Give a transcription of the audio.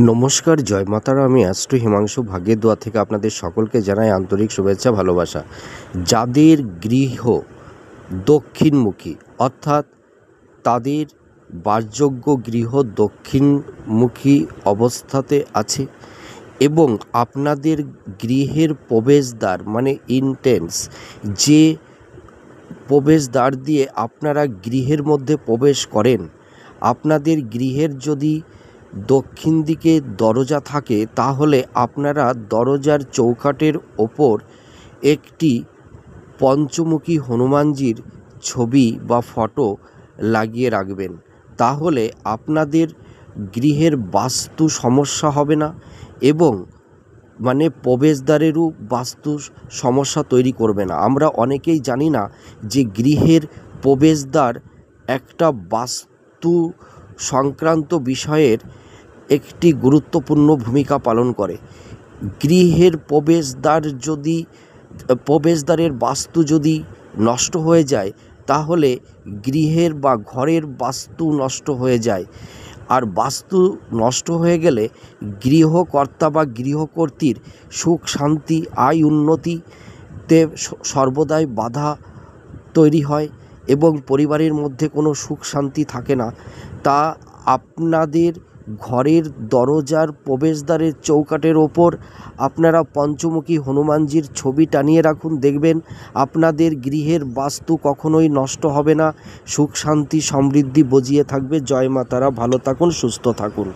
নমস্কার, জয় মাতারা। আমি অ্যাস্ট্রো হিমাংশু ভাগ্যের দোয়া থেকে আপনাদের সকলকে জানাই আন্তরিক শুভেচ্ছা, ভালোবাসা। যাদের গৃহ দক্ষিণমুখী, অর্থাৎ তাদের বাসযোগ্য গৃহ দক্ষিণমুখী অবস্থাতে আছে এবং আপনাদের গৃহের প্রবেশদ্বার মানে ইন্টেন্স, যে প্রবেশদ্বার দিয়ে আপনারা গৃহের মধ্যে প্রবেশ করেন, আপনাদের গৃহের যদি দক্ষিণ দিকে দরজা থাকে তাহলে আপনারা দরজার চৌকাঠের ওপর একটি পঞ্চমুখী হনুমানজির ছবি বা ফটো লাগিয়ে রাখবেন। তাহলে আপনাদের গৃহের বাস্তু সমস্যা হবে না এবং প্রবেশদ্বারেরও বাস্তু সমস্যা তৈরি করবে না। আমরা অনেকেই জানি না যে গৃহের প্রবেশদ্বার একটা বাস্তু সংক্রান্ত বিষয়ের একটি গুরুত্বপূর্ণ ভূমিকা পালন করে। গৃহের প্রবেশদ্বারের বাস্তু যদি নষ্ট হয়ে যায় তাহলে গৃহের বা ঘরের বাস্তু নষ্ট হয়ে যায়, আর বাস্তু নষ্ট হয়ে গেলে গৃহকর্তা বা গৃহকর্ত্রীর সুখ শান্তি আয় উন্নতিতে সর্বদাই বাধা তৈরি হয় এবং পরিবারের মধ্যে কোনো সুখ শান্তি থাকে না। তা আপনাদের ঘরের দরজার প্রবেশদ্বারের চৌকাঠের ওপর আপনারা পঞ্চমুখী হনুমানজির ছবি টানিয়ে রাখুন, দেখবেন আপনাদের গৃহের বাস্তু কখনোই নষ্ট হবে না, সুখ শান্তি সমৃদ্ধি বজিয়ে থাকবে। জয় মা তারা। ভালো থাকুন, সুস্থ থাকুন।